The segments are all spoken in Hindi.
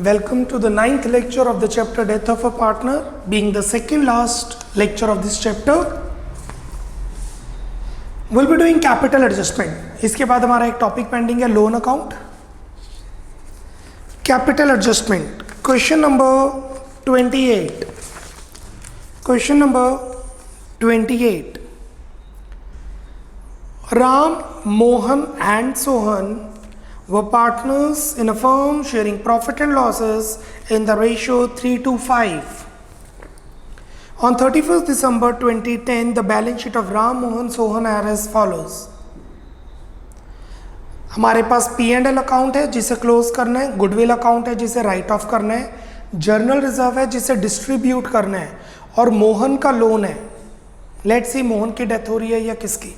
Welcome to the 9th lecture of the chapter Death of a Partner, being the second last lecture of this chapter. We'll be doing capital adjustment. इसके बाद हमारा एक टॉपिक पेंडिंग है loan account. Capital adjustment. Question number 28. Question number 28. Ram, Mohan and Sohan were partners in a firm sharing profit and losses in the ratio 3:5. On 31st December 2010, the balance sheet of Ram, Mohan, Sohan are as follows. हमारे पास P&L अकाउंट है जिसे क्लोज करना है, गुडविल अकाउंट है जिसे राइट ऑफ करना है, जर्नल रिजर्व है जिसे डिस्ट्रीब्यूट करना है, और मोहन का लोन है. लेट्स सी मोहन की डेथ हो रही है या किसकी.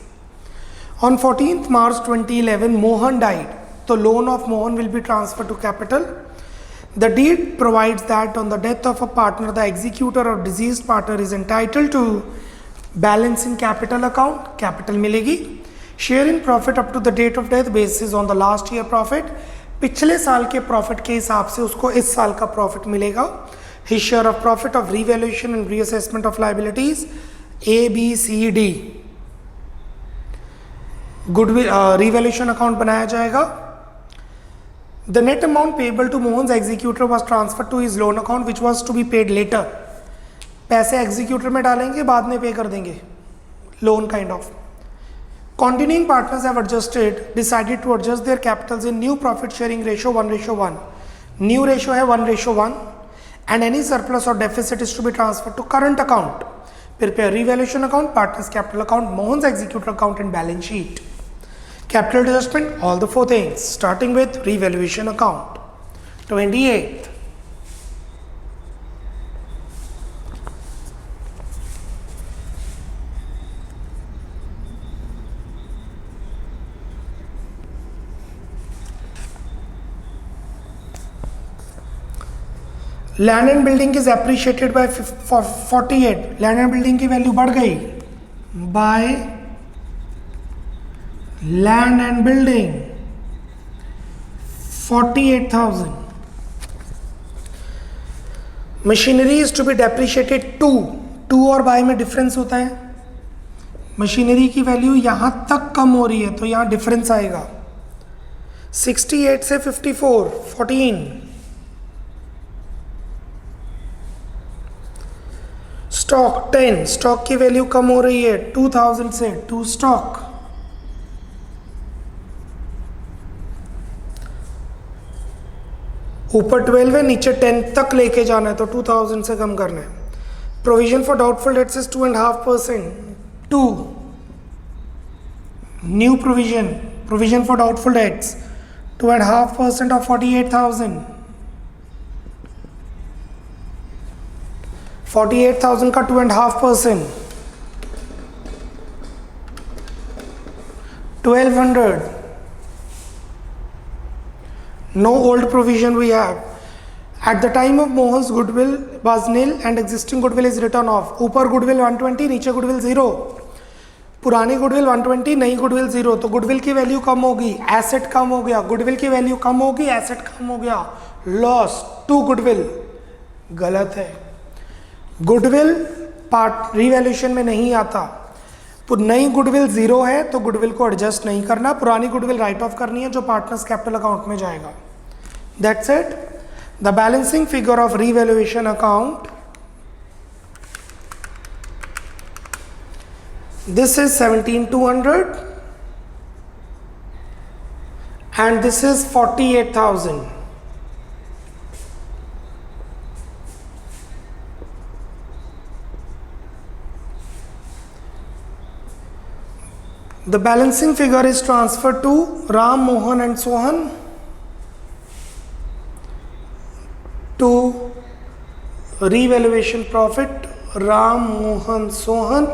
On 14th March 2011, Mohan died. The loan of Mohan will be transferred to capital. The deed provides that on the death of a partner, the executor or deceased partner is entitled to balance in capital account. Capital मिलेगी. Share in profit up to the date of death basis on the last year profit. पिछले साल के प्रॉफिट के हिसाब से उसको इस साल का प्रॉफिट मिलेगा. His share of profit of revaluation and reassessment of liabilities A, B, C, D. Goodwill revaluation account बनाया जाएगा. The net amount payable to Mohan's executor was transfer to his loan account which was to be paid later. पैसे एग्जीक्यूटर में डालेंगे, बाद में पे कर देंगे. Loan kind of. Continuing partners have decided to adjust their capitals in new profit sharing ratio 1:1. New ratio है 1:1 and any surplus or deficit is to be transfer to current account. Prepare revaluation account, partners capital account, Mohan's executor account and balance sheet. Capital adjustment, all the four things, starting with revaluation account. 28. Land and building is appreciated by 48. Land and building की वैल्यू बढ़ गई by land and building 48,000. Machinery is to be depreciated 2 और बाय में डिफरेंस होता है. मशीनरी की वैल्यू यहां तक कम हो रही है तो यहां डिफरेंस आएगा. 68 से 54 14. स्टॉक 10. स्टॉक की वैल्यू कम हो रही है 2000 से 2 स्टॉक. ऊपर 12 है, नीचे 10 तक लेके जाना है तो 2000 से कम करना है. Provision for doubtful debts is 2.5%. 2. New provision for doubtful debts 2.5% of 48,000. 48,000 का 2.5%. 1200. No old provision we have. At the time of Mohan's goodwill was nil and existing goodwill is written off. ऊपर goodwill 120, नीचे goodwill 0. पुरानी goodwill 120, नई goodwill 0. तो goodwill की वैल्यू कम होगी, asset कम हो गया. goodwill की वैल्यू कम होगी, asset कम हो गया. Loss to goodwill. गलत है. गुडविल पार्ट रिवैल्यूएशन में नहीं आता. नई गुडविल 0 है तो गुडविल को एडजस्ट नहीं करना. पुरानी गुडविल राइट ऑफ करनी है जो पार्टनर्स कैपिटल अकाउंट में जाएगा. That's it. The balancing figure of revaluation account, this is 17,200 and this is 48,000. The balancing figure is transferred to Ram, Mohan and Sohan to revaluation profit. Ram, Mohan, Sohan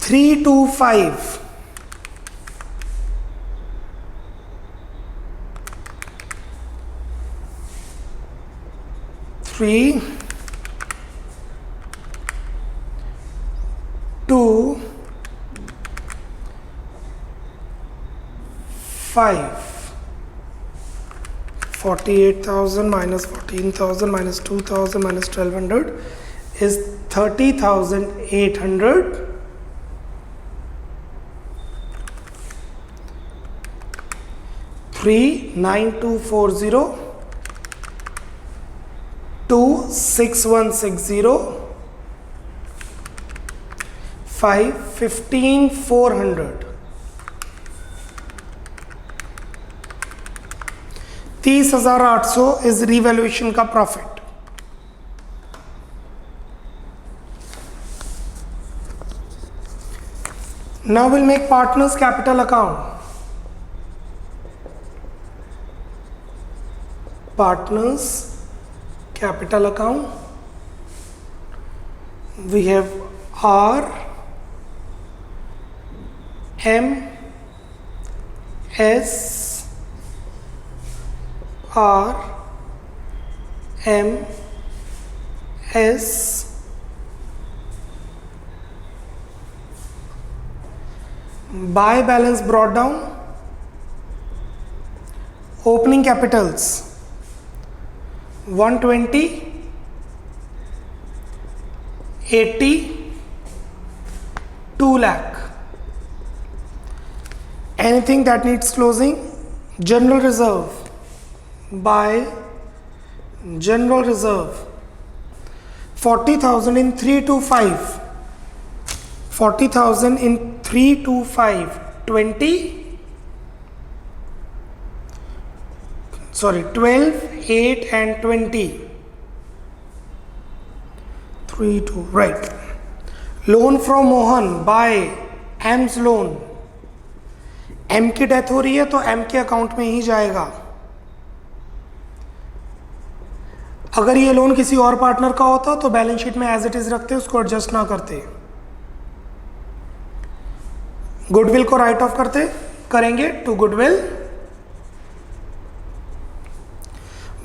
325. 3 2 5. 48,000 minus 14,000 minus 2,000 minus 1,200 is 30,800. 39240 26160 15,400. 30,800 is revaluation का profit. Now we'll make partners capital account. Partners capital account. We have R, M, S, R, M, S, buy balance brought down. Opening capitals 120, 80, 2 lakh. Anything that needs closing, general reserve. Buy general reserve 40,000 in 325. 40,000 in 325 20, sorry 12, 8 and 20 3 2 right. Loan from Mohan by M's loan. M की डेथ हो रही है तो M के अकाउंट में ही जाएगा. अगर ये लोन किसी और पार्टनर का होता तो बैलेंस शीट में एज इट इज रखते, उसको एडजस्ट ना करते. गुडविल को राइट ऑफ करेंगे to goodwill.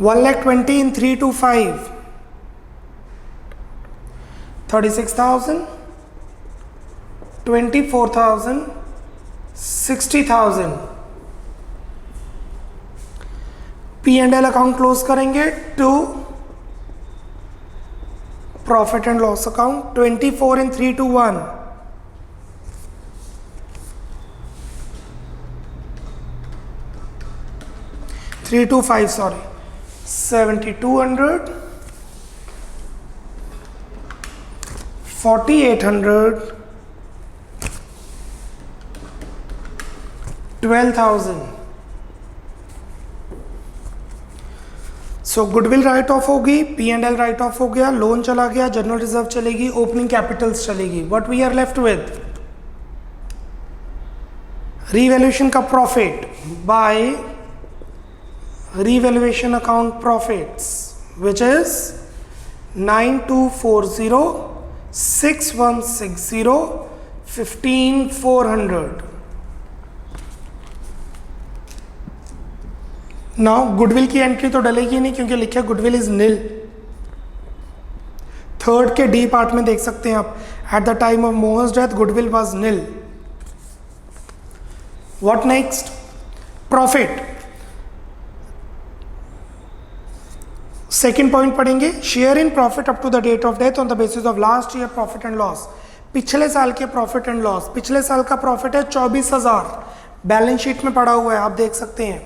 1,20,000 in 325 36,000 24,000 60,000. P&L account close करेंगे to profit and loss account. 24 in 321 325 sorry 7,200 4,800 12,000. So goodwill write off होगी, P&L राइट ऑफ हो गया, लोन चला गया, जनरल रिजर्व चलेगी, ओपनिंग कैपिटल्स चलेगी. What we are left with revaluation का profit by revaluation account profits, which is 9240 6160 15,400. Now goodwill की एंट्री तो डलेगी नहीं क्योंकि लिखा है गुडविल इज नील. थर्ड के डी पार्ट में देख सकते हैं आप, at the time of Mohan's death goodwill was nil. What next? Profit. Second point पढ़ेंगे, share in profit up to the date of death on the basis of last year profit and loss. पिछले साल के प्रॉफिट एंड लॉस. पिछले साल का प्रॉफिट है 24,000, बैलेंस शीट में पड़ा हुआ है, आप देख सकते हैं.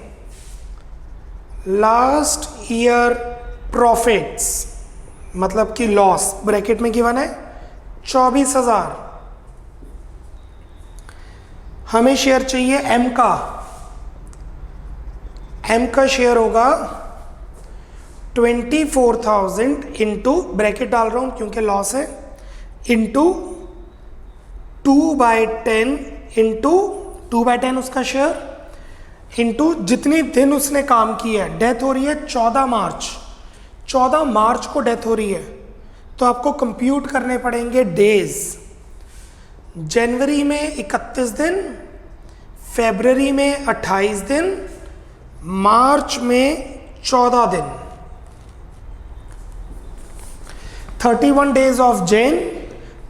लास्ट ईयर प्रॉफिट्स मतलब कि लॉस ब्रैकेट में गिवन है 24,000. हमें शेयर चाहिए एम का. एम का शेयर होगा 24,000 इंटू, ब्रैकेट डाल रहा हूं क्योंकि लॉस है, इंटू 2/10 इंटू 2/10 उसका शेयर, इंटू जितने दिन उसने काम किया है. डेथ हो रही है 14 मार्च. 14 मार्च को डेथ हो रही है तो आपको कंप्यूट करने पड़ेंगे डेज. जनवरी में 31 दिन, फरवरी में 28 दिन, मार्च में 14 दिन. 31 days of Jan,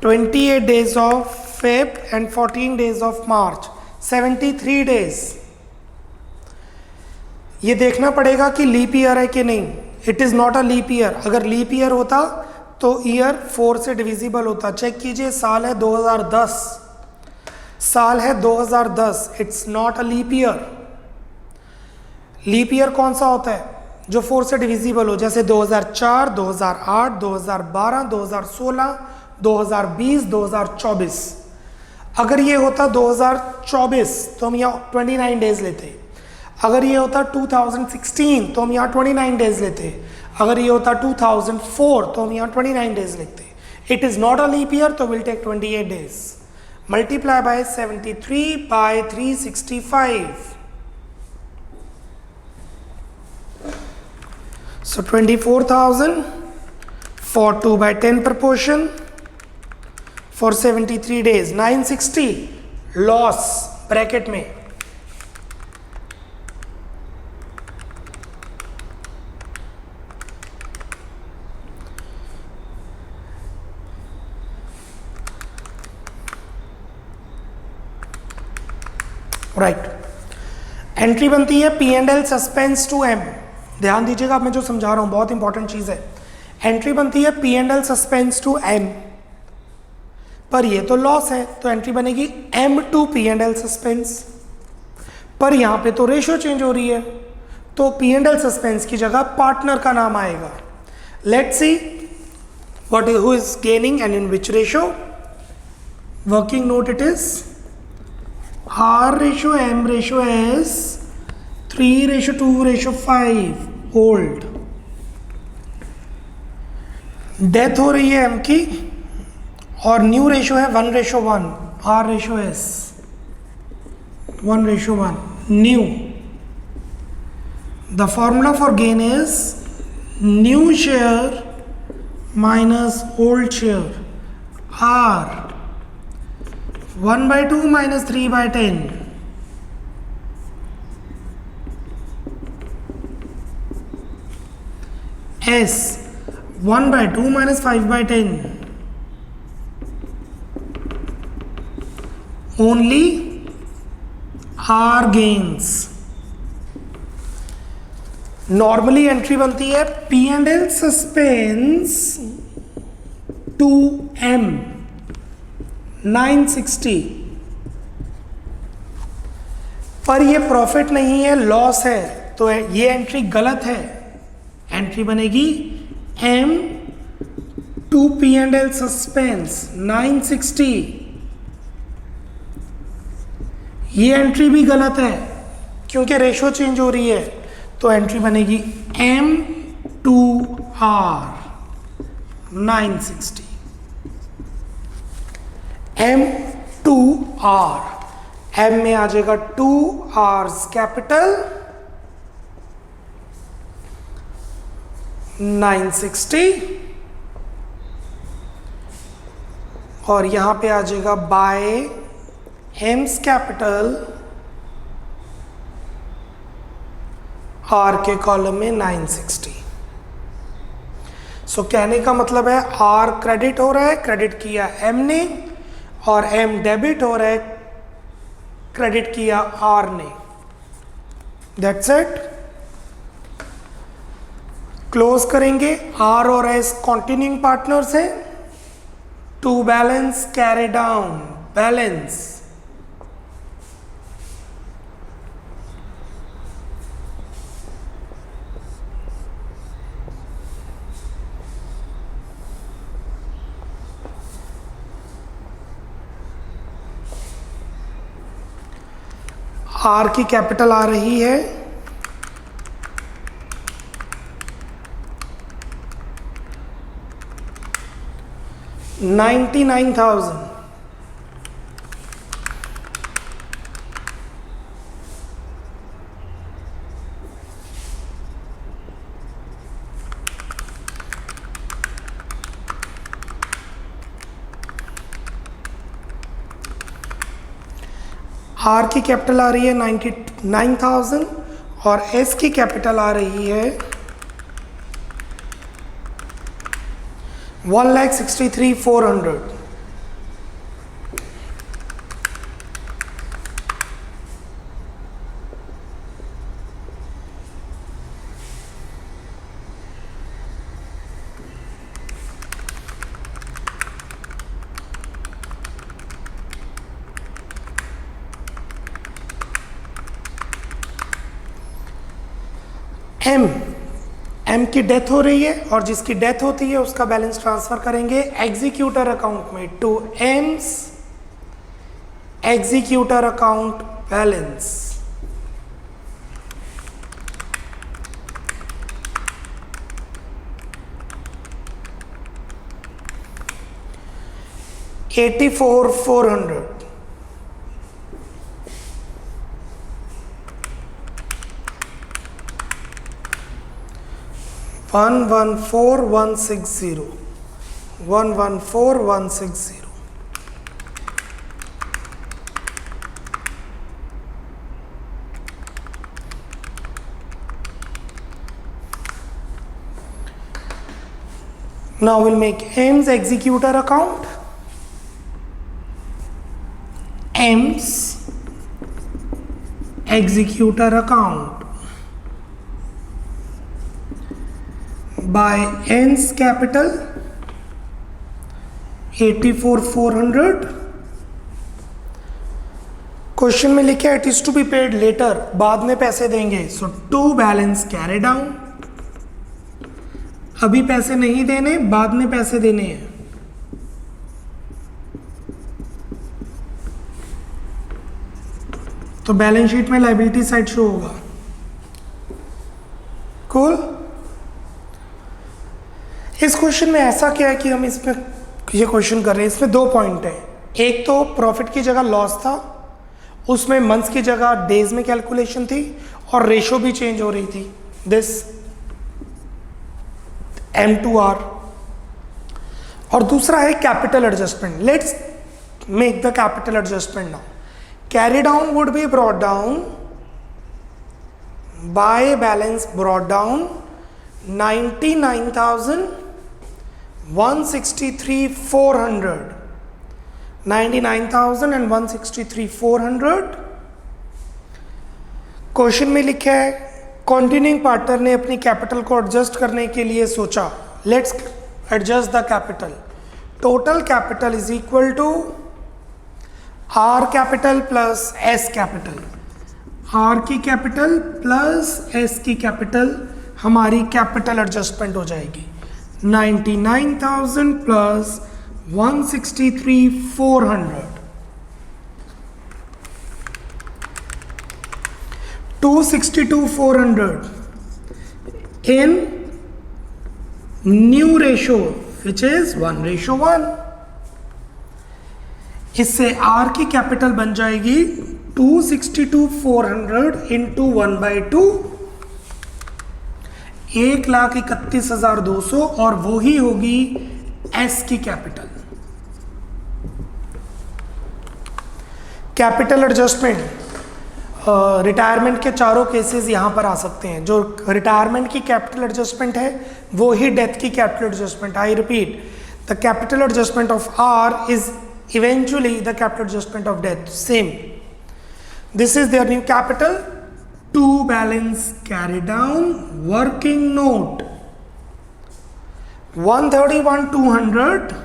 28 days of Feb and 14 days of March, 73 days. ये देखना पड़ेगा कि लीप ईयर है कि नहीं। It is not a leap year. अगर लीप ईयर होता तो ईयर 4 से डिविजिबल होता। चेक कीजिए, साल है 2010, साल है 2010, it's not a leap year. Leap year कौन सा होता है? जो 4 से डिविजिबल हो, जैसे 2004, 2008, 2012, 2016, 2020, 2024। अगर ये होता 2024 तो हम यहाँ 29 डेज लेते। अगर ये होता 2016 तो हम यहाँ 29 डेज लेते। अगर ये होता 2004 तो हम यहाँ 29 डेज लिखते। It is not a leap year, तो will take 28 days. Multiply by 73 by 365। So 24,000 for 2 by 10 proportion for 73 days, 960 loss bracket में। राइट, एंट्री बनती है P and L suspense to M. ध्यान दीजिएगा, अब मैं जो समझा रहा हूं बहुत इंपॉर्टेंट चीज है। एंट्री बनती है P and L suspense to M, पर ये तो लॉस है, तो एंट्री बनेगी M to P and L suspense. पर यहां पे तो रेशियो चेंज हो रही है, तो पी एंड एल सस्पेंस की जगह पार्टनर का नाम आएगा। Let's see what who is gaining and in which ratio. Working note it is R ratio M ratio S 3:2:5 old. Death हो रही है M की और न्यू रेशियो है 1:1। R ratio S 1:1 new. The formula for gain is new share minus old share. R 1/2 minus 3/10. S 1/2 minus 5/10. Only R gains. Normally entry बनती है P and L suspense to M 960, पर ये प्रॉफिट नहीं है, लॉस है, तो ये एंट्री गलत है। एंट्री बनेगी M to P and L suspense 960। ये एंट्री भी गलत है क्योंकि रेशो चेंज हो रही है, तो एंट्री बनेगी M to R 960। M to R, M में आ जाएगा 2 R's कैपिटल 960, और यहां पे आ जाएगा बाय M's कैपिटल R के कॉलम में 960। सो कहने का मतलब है R क्रेडिट हो रहा है, क्रेडिट किया M ने, और M डेबिट हो रहा है, क्रेडिट किया R ने। That's it. क्लोज करेंगे। R और S कॉन्टिन्यूइंग पार्टनर्स हैं। To balance carry down balance. R की कैपिटल आ रही है 99,000। R की कैपिटल आ रही है 99,000 और S की कैपिटल आ रही है 1,63,400। एम की डेथ हो रही है और जिसकी डेथ होती है उसका बैलेंस ट्रांसफर करेंगे एग्जीक्यूटर अकाउंट में to M's executor account balance. $84,400 $114,160 $114,160। Now we'll make M's executor account. M's executor account by N's capital 84,400। Question में लिखा है it is to be paid later, बाद में पैसे देंगे। So to balance carry down, अभी पैसे नहीं देने, बाद में पैसे देने हैं। तो बैलेंस शीट में लायबिलिटी साइड शो होगा। कूल। इस क्वेश्चन में ऐसा क्या है कि हम इसमें ये क्वेश्चन कर रहे हैं, इसमें दो पॉइंट है। एक तो प्रॉफिट की जगह लॉस था, उसमें मंथ्स की जगह डेज में कैलकुलेशन थी और रेशो भी चेंज हो रही थी, दिस M2R। और दूसरा है capital adjustment. Let's make the capital adjustment now. Carry down would be brought down by balance brought down 99,163,400 $99,163,400। Question में लिखा है कॉन्टिन्यूइंग पार्टनर ने अपनी कैपिटल को एडजस्ट करने के लिए सोचा, let's adjust the capital. Total capital is equal to R capital plus S capital. R की कैपिटल प्लस एस की कैपिटल हमारी कैपिटल एडजस्टमेंट हो जाएगी। 99,000 plus 163,400 262,400 in new ratio which is 1:1। इससे R की कैपिटल बन जाएगी 262,400 इंटू 1/2 1,31,200 और वो ही होगी S की कैपिटल। कैपिटल एडजस्टमेंट रिटायरमेंट के चारों केसेस यहां पर आ सकते हैं। जो रिटायरमेंट की कैपिटल एडजस्टमेंट है वो ही डेथ की capital adjustment. I repeat, the capital adjustment of R is eventually the capital adjustment of death, same. This is their new capital. To balance carry down working note 131,200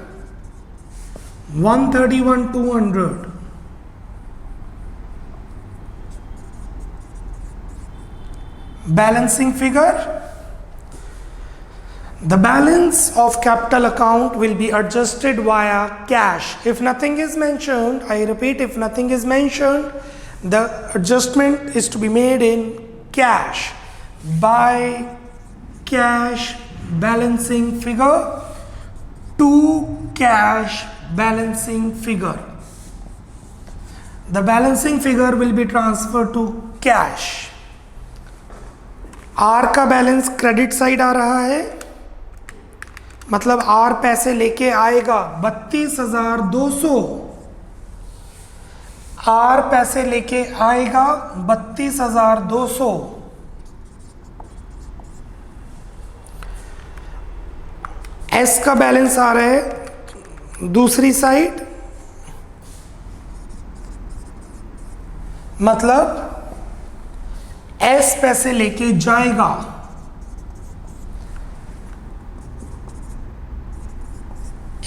131,200 balancing figure. The balance of capital account will be adjusted via cash. If nothing is mentioned, I repeat, if nothing is mentioned, the adjustment is to be made in cash by cash balancing figure to cash balancing figure. The balancing figure will be transferred to cash. R का बैलेंस क्रेडिट साइड आ रहा है, मतलब R पैसे लेके आएगा 32,200। R पैसे लेके आएगा 32,200। S का बैलेंस आ रहा है दूसरी साइड, मतलब S पैसे लेके जाएगा।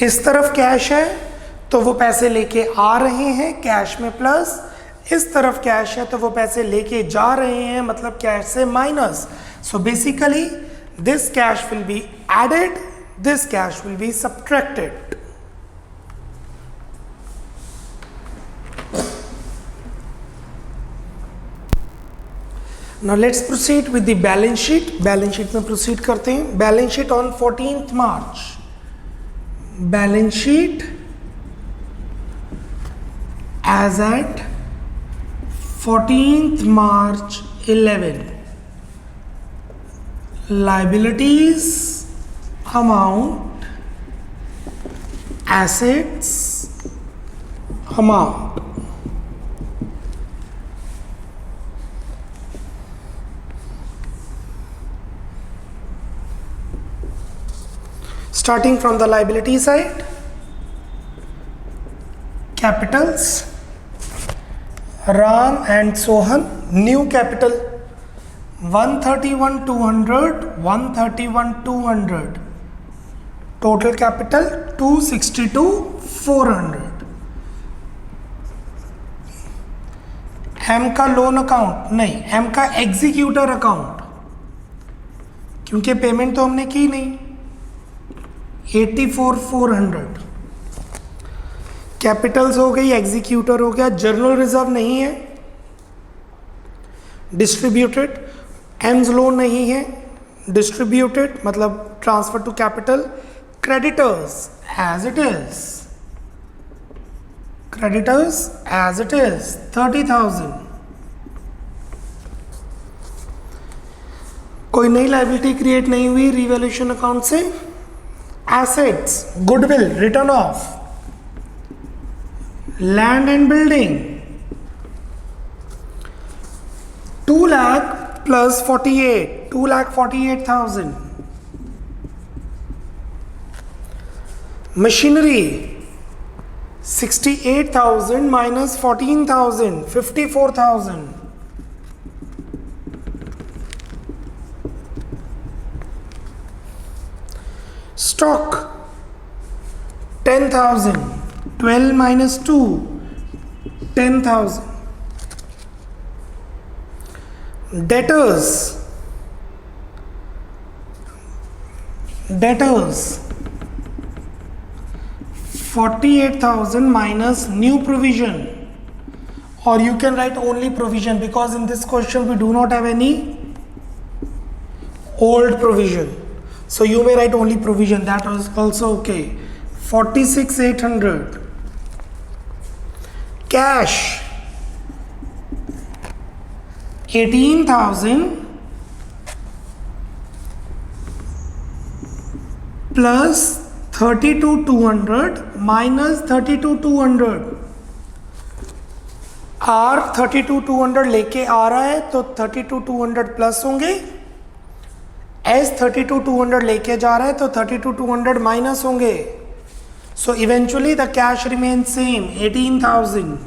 इस तरफ कैश है तो वो पैसे लेके आ रहे हैं कैश में प्लस, इस तरफ कैश है तो वो पैसे लेके जा रहे हैं मतलब कैश से minus. So basically this cash will be added, this cash will be subtracted. Now let's proceed with the balance sheet. Balance sheet में proceed करते हैं. Balance sheet on 14th March. Balance sheet as at 14th March 11. Liabilities amount, assets amount. Starting from the liability side, capitals, Ram and Sohan, new capital 131,200, 131,200. Total capital 262,400. M का लोन अकाउंट नहीं, M का एग्जीक्यूटर अकाउंट, क्योंकि पेमेंट तो हमने की नहीं. 84,400. कैपिटल्स हो गई, एग्जीक्यूटर हो गया, जर्नल रिजर्व नहीं है, डिस्ट्रीब्यूटेड. एम्स लोन नहीं है, डिस्ट्रीब्यूटेड मतलब transfer to capital. Creditors as it is, creditors as it is 30,000. कोई नई लाइबिलिटी क्रिएट नहीं हुई रिवैल्यूएशन अकाउंट से. Assets, goodwill written off, land and building 2 lakh plus 48, 2,48,000. Machinery 68,000 minus 14,000, 54,000. Stock 10,000, 12 minus 2, 10,000. Debtors 48,000 minus new provision, or you can write only provision because in this question we do not have any old provision. So you may write only provision, that was also okay. 46,800. Cash 18,000 plus 32,200 minus 32,200. R 32,200 लेके आ रहा है तो 32,200 प्लस होंगे. एस 32,200 लेके जा रहा है तो 32,200 माइनस होंगे. So eventually the cash remain same 18,000.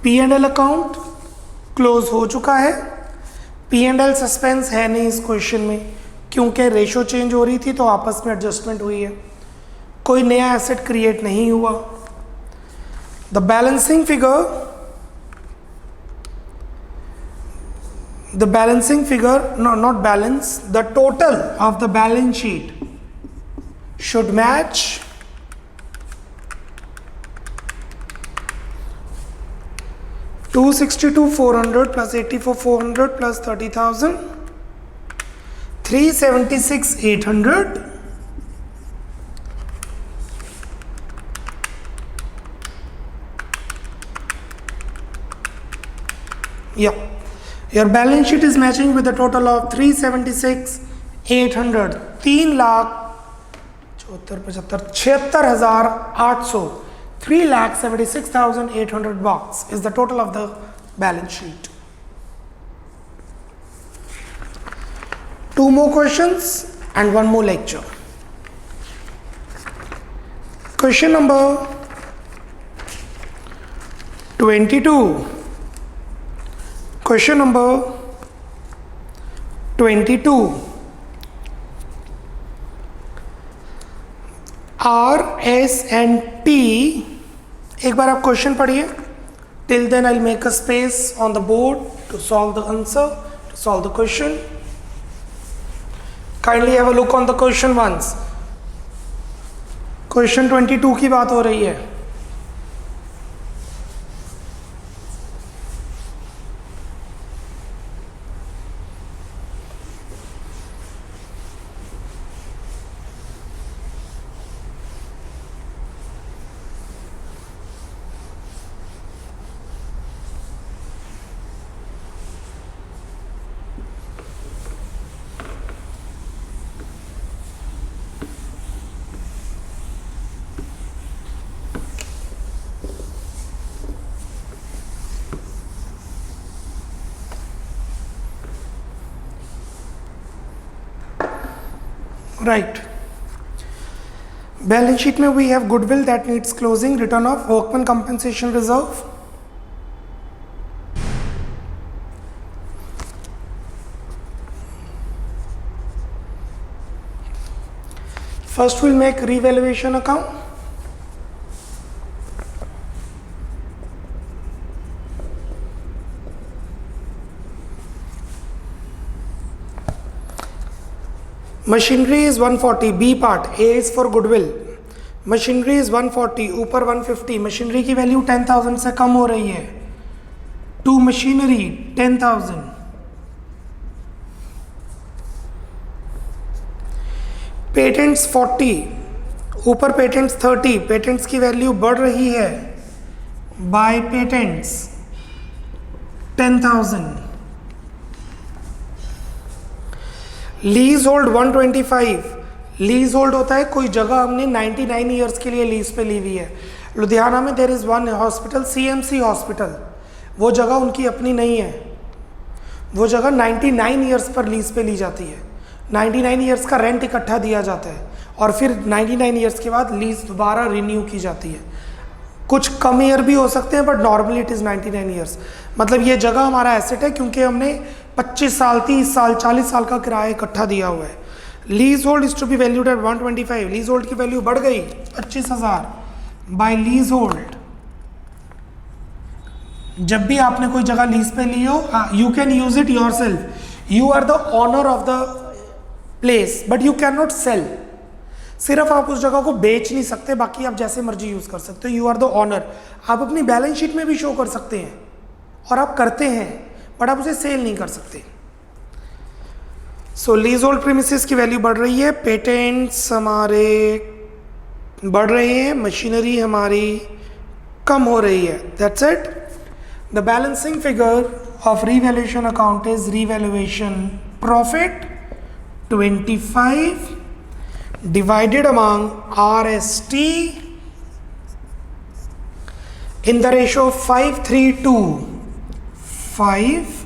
P and L account close हो चुका है. पी एंड एल सस्पेंस है नहीं इस क्वेश्चन में क्योंकि रेशो चेंज हो रही थी तो आपस में एडजस्टमेंट हुई है. कोई नया एसेट क्रिएट नहीं हुआ. The balancing figure, the balancing figure, no, not balance, the total of the balance sheet should match 262,400 plus 84,400 plus 30,000, 376,800. Yeah. Your balance sheet is matching with a total of 376,800. 3,76,800. 3,76,800 bucks is the total of the balance sheet. 2 more questions and 1 more lecture. Question number 22. Question number 22. R, S and T. एक बार आप क्वेश्चन पढ़िए. Till then I'll make a space on the board to solve the answer, to Solve the question. Kindly have a look on the question once. Question 22 की बात हो रही है. Right. Balance sheet में we have goodwill that needs closing, return of workman compensation reserve. First we'll make revaluation account. Machinery is 140. B part. A is for goodwill. Machinery is 140. ऊपर 150. Machinery की वैल्यू 10,000 से कम हो रही है. To machinery 10,000. Patents 40. ऊपर patents 30. Patents की वैल्यू बढ़ रही है. By patents 10,000. Lease hold 125. Lease hold होता है कोई जगह हमने 99 ईयर्स के लिए लीज पे ली हुई है. लुधियाना में there is one hospital, CMC hospital. वो जगह उनकी अपनी नहीं है. वो जगह 99 ईयर्स पर लीज पे ली जाती है. 99 ईयर्स का रेंट इकट्ठा दिया जाता है और फिर 99 ईयर्स के बाद लीज दोबारा रिन्यू की जाती है. कुछ कम ईयर भी हो सकते हैं but normally it is 99 years. मतलब ये जगह हमारा एसेट है क्योंकि हमने 25 साल, 30 साल, 40 साल का किराया इकट्ठा दिया हुआ है. Leasehold is to be valued at 125. Leasehold की वैल्यू बढ़ गई 25,000 बाय लीज होल्ड. जब भी आपने कोई जगह लीज पे ली हो, you can use it yourself. You are the owner of the place but you can not sell. सिर्फ आप उस जगह को बेच नहीं सकते, बाकी आप जैसे मर्जी यूज कर सकते हो. You are the owner. आप अपनी बैलेंस शीट में भी शो कर सकते हैं और आप करते हैं बट आप उसे सेल नहीं कर सकते. सो लीज होल्ड प्रीमिसेस की वैल्यू बढ़ रही है. पेटेंट्स हमारे बढ़ रहे हैं. मशीनरी हमारी कम हो रही है. That's it. The balancing figure of revaluation account is revaluation profit 25 divided among RST in the ratio of 5:3:2. 5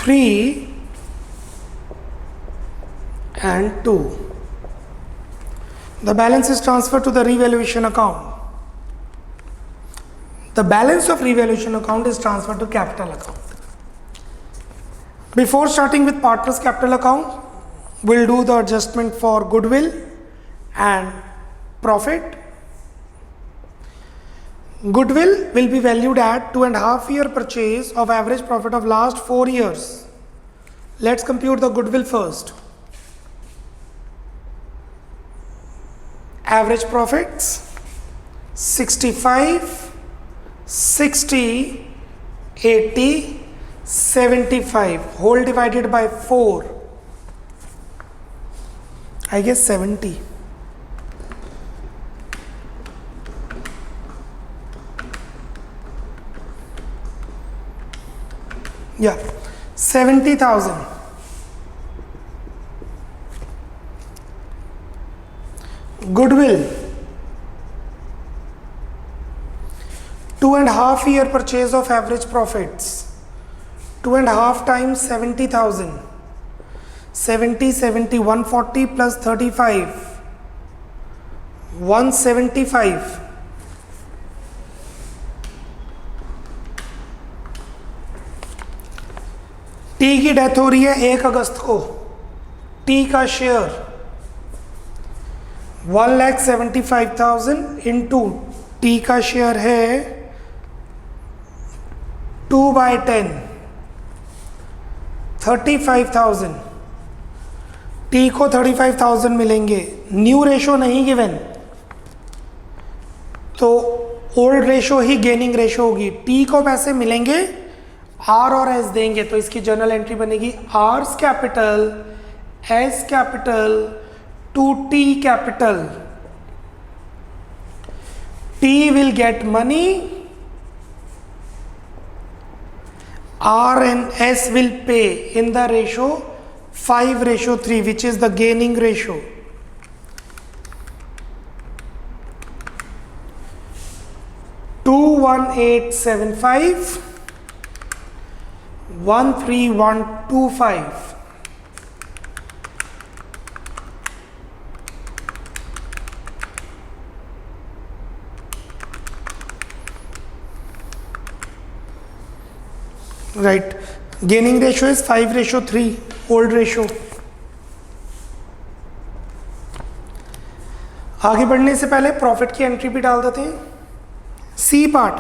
3 and 2. The balance is transferred to the revaluation account. The balance of revaluation account is transferred to capital account. Before starting with partners capital account, we'll do the adjustment for goodwill and profit. Goodwill will be valued at 2.5 year purchase of average profit of last 4 years. Let's compute the goodwill first. Average profits 65, 60, 80, 75. Whole divided by 4. I guess 70. Yeah, 70,000. Goodwill 2.5 year purchase of average profits. 2.5 times 70,000. 70, 70, 140 plus 35. 175. T की डेथ हो रही है 1 अगस्त को, टी का शेयर 1,75,000 इंटू टी का शेयर है 2/10 35,000, टी को 35,000 मिलेंगे। न्यू रेशो नहीं गिवन, तो ओल्ड रेशो ही गेनिंग रेशो होगी। टी को पैसे मिलेंगे, आर और एस देंगे, तो इसकी जर्नल एंट्री बनेगी R's capital S capital to T capital. T will get money, R and S will pay in the ratio 5:3, which is the gaining ratio. $21875 13125. Right, gaining ratio is 5:3, old ratio. आगे बढ़ने से पहले प्रॉफिट की एंट्री भी डाल देते हैं। C part,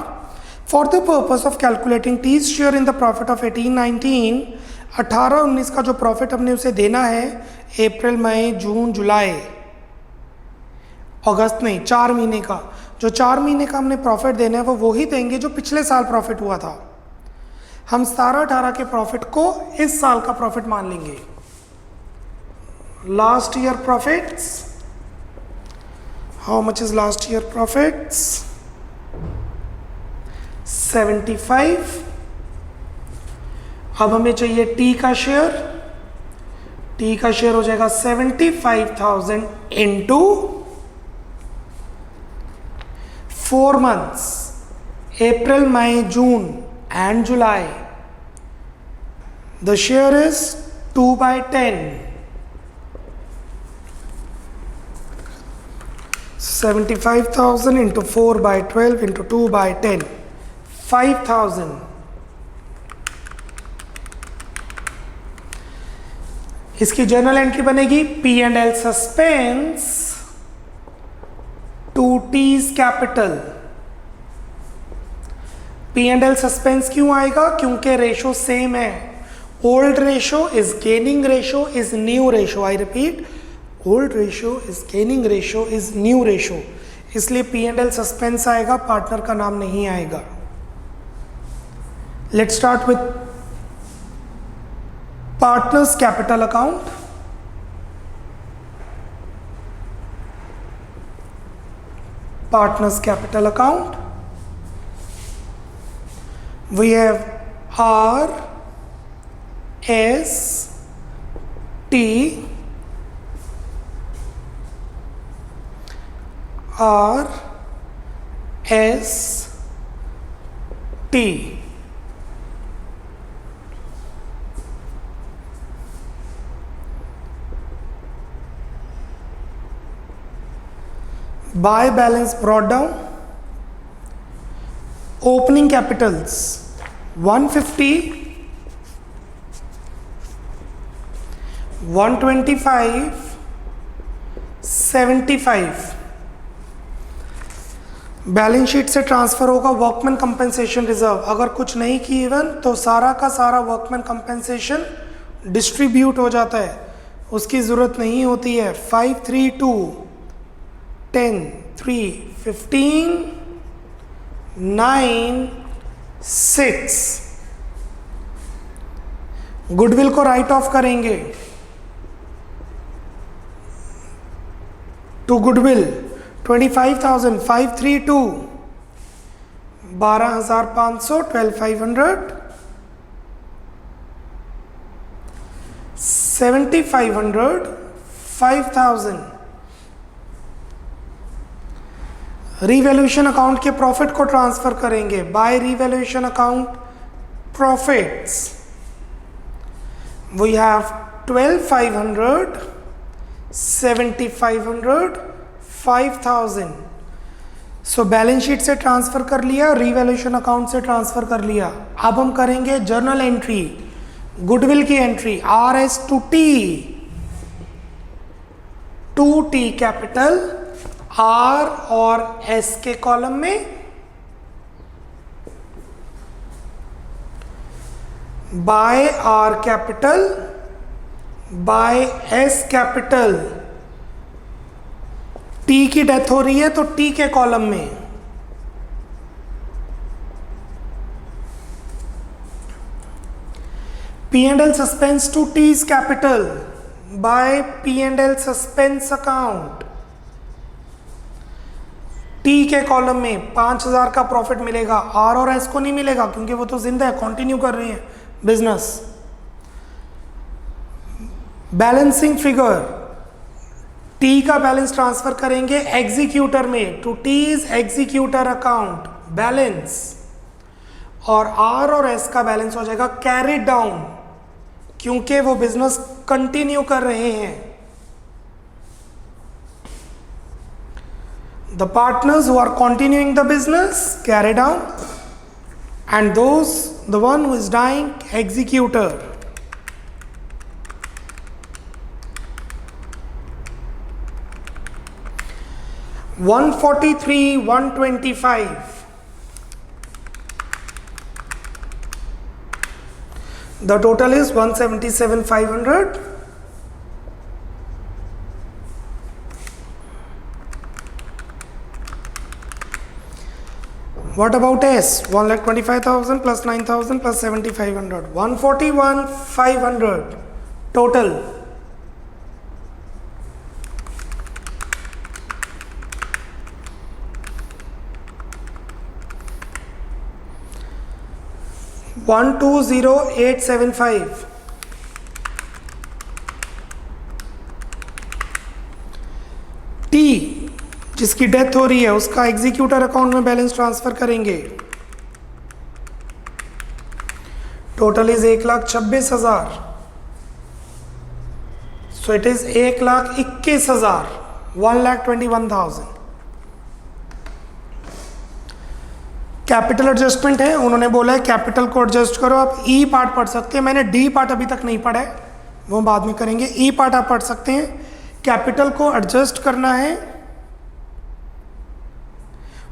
for the purpose of calculating T's share in the profit of 18-19, 18-19 का जो प्रॉफिट हमने उसे देना है अप्रैल मई जून जुलाई अगस्त नहीं, 4 महीने का, जो 4 महीने का हमने प्रॉफिट देना है वो वही देंगे जो पिछले साल प्रॉफिट हुआ था। हम 17-18 के प्रॉफिट को इस साल का प्रॉफिट मान लेंगे। Last year profits, how much is last year profits? 75। अब हमें चाहिए टी का शेयर, टी का शेयर हो जाएगा 75,000 into 4 months, April May June and July. The share is 2/10. 75,000 into 4/12 into 2/10, 5,000. इसकी जर्नल एंट्री बनेगी P&L suspense to T's capital. P&L suspense क्यों आएगा? क्योंकि रेशो सेम है। Old ratio is gaining ratio is new ratio. I repeat, old ratio is gaining ratio is new ratio, इसलिए P&L सस्पेंस आएगा, पार्टनर का नाम नहीं आएगा। Let's start with partners capital account. Partners capital account, we have R, S, T, R, S, T. Buy balance brought down. Opening capitals 150, 125, 75। Balance sheet से ट्रांसफर होगा वर्कमैन कंपेंसेशन रिजर्व। अगर कुछ नहीं की इवन तो सारा का सारा वर्कमैन कंपेंसेशन डिस्ट्रीब्यूट हो जाता है, उसकी ज़रूरत नहीं होती है। 5, 3, 2, 10, 3, 15, 9, 6। गुडविल को राइट ऑफ करेंगे टू गुडविल 25,000, 532, 12,500, 12,500, 7,500, 5,000। रीवैल्यूएशन अकाउंट के प्रॉफिट को ट्रांसफर करेंगे by revaluation account profits. We have 12,500, 7,500, 5,000। So balance sheet से ट्रांसफर कर लिया, रीवैल्यूएशन अकाउंट से ट्रांसफर कर लिया। अब हम करेंगे जर्नल एंट्री। गुडविल की entry RS to T capital R और S के कॉलम में, by R capital by S capital. T की डेथ हो रही है तो T के कॉलम में, P&L suspense to T's capital by P&L suspense account। T के कॉलम में 5000 का प्रॉफिट मिलेगा, R और S को नहीं मिलेगा क्योंकि वो तो जिंदा है, कंटिन्यू कर रहे हैं बिजनेस। बैलेंसिंग फिगर, T का बैलेंस ट्रांसफर करेंगे एग्जीक्यूटर में, to T's executor account balance, और R और S का बैलेंस हो जाएगा कैरी डाउन क्योंकि वो बिजनेस कंटिन्यू कर रहे हैं। The partners who are continuing the business carry down, and the one who is dying, executor। $143, $125। The total is $177, $500। What about S? 1,25,000 plus 9,000 plus 7,500, 141, 500 total। $120,875। T जिसकी डेथ हो रही है उसका एग्जीक्यूटर अकाउंट में बैलेंस ट्रांसफर करेंगे, total is 1,26,000, so it is 1,21,000, 1,21,000। Capital adjustment है, उन्होंने बोला है कैपिटल को एडजस्ट करो। आप ई पार्ट पढ़ सकते हैं, मैंने डी पार्ट अभी तक नहीं पढ़ा है, वो बाद में करेंगे। ई पार्ट आप पढ़ सकते हैं। कैपिटल को एडजस्ट करना है,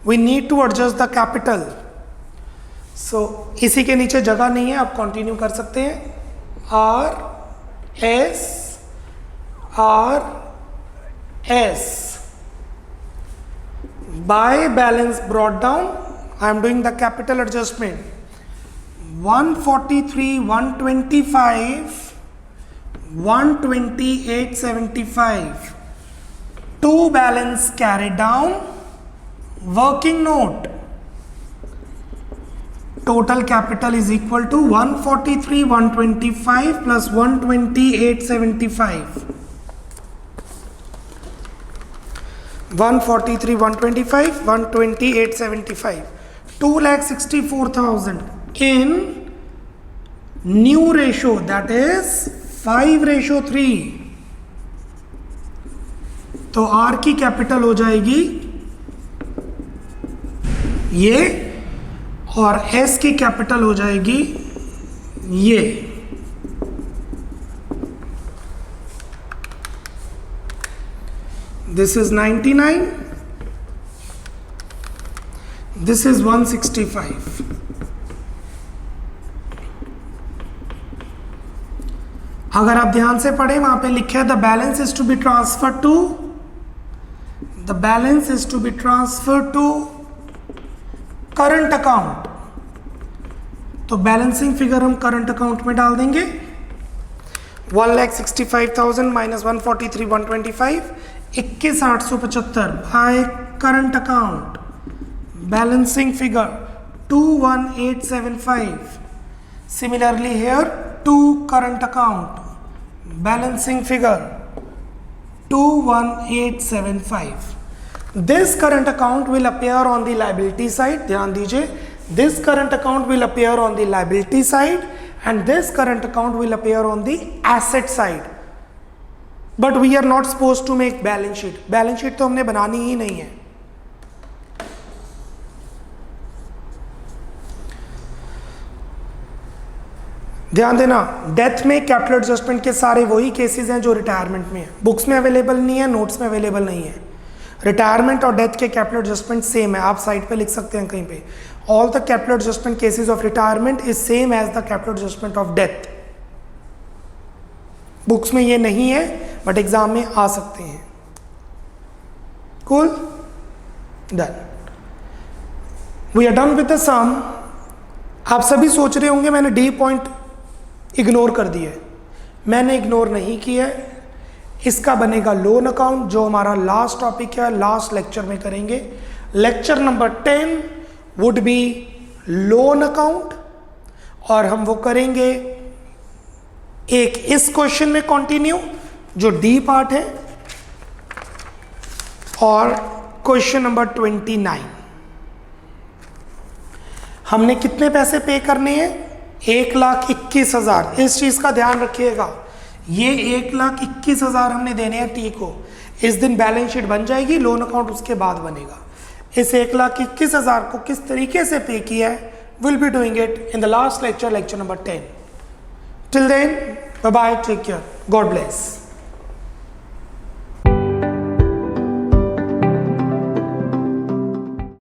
we need to adjust the capital. So इसी के नीचे जगह नहीं है, आप कंटिन्यू कर सकते हैं। R S by balance brought down, I am doing the capital adjustment। 143, 125, 128.75, 2 balance carried down, working note, total capital is equal to 143, 125 plus 128.75, 143, 125, 128.75, 2,64,000 in new ratio, that is 5:3। तो R की कैपिटल हो जाएगी ये, और S की कैपिटल हो जाएगी ये। This is 99, this is 165। अगर आप ध्यान से पढ़े, वहां पे लिखा है the balance is to be transfer to, the balance is to be transfer to current account. तो बैलेंसिंग फिगर हम करंट अकाउंट में डाल देंगे। 1,65,000 minus 143, 125, 21,875 by current account. Balancing figure 2,1875. Similarly here, to current account, balancing figure 2,1875. This current account will appear on the liability side. ध्यान दीजिए, this current account will appear on the liability side and this current account will appear on the asset side. But we are not supposed to make balance sheet. Balance sheet तो हमने बनानी ही नहीं है। ध्यान देना, डेथ में कैपिटल एडजस्टमेंट के सारे वही केसेस हैं जो रिटायरमेंट में है, बुक्स में अवेलेबल नहीं है, नोट्स में अवेलेबल नहीं है। रिटायरमेंट और डेथ के कैपिटल एडजस्टमेंट सेम है, आप साइड पे लिख सकते हैं कहीं पे, all the capital adjustment cases of retirement is same as the capital adjustment of death. Books में ये नहीं है बट एग्जाम में आ सकते हैं। Cool, done, we are done with the sum. आप सभी सोच रहे होंगे मैंने डी पॉइंट इग्नोर कर दिया है, मैंने इग्नोर नहीं किया है। इसका बनेगा लोन अकाउंट, जो हमारा लास्ट टॉपिक है, लास्ट लेक्चर में करेंगे। Lecture number 10 would be loan account, और हम वो करेंगे एक इस क्वेश्चन में कंटिन्यू जो डी पार्ट है, और क्वेश्चन नंबर 29 हमने कितने पैसे पे करने हैं, 1,21,000। इस चीज का ध्यान रखिएगा, ये 1,21,000 हमने देने हैं टी को। इस दिन बैलेंस शीट बन जाएगी, लोन अकाउंट उसके बाद बनेगा। इस 1,21,000 को किस तरीके से पे किया है, will be doing it in the last lecture, lecture number 10। Till then, bye bye, take care, God bless.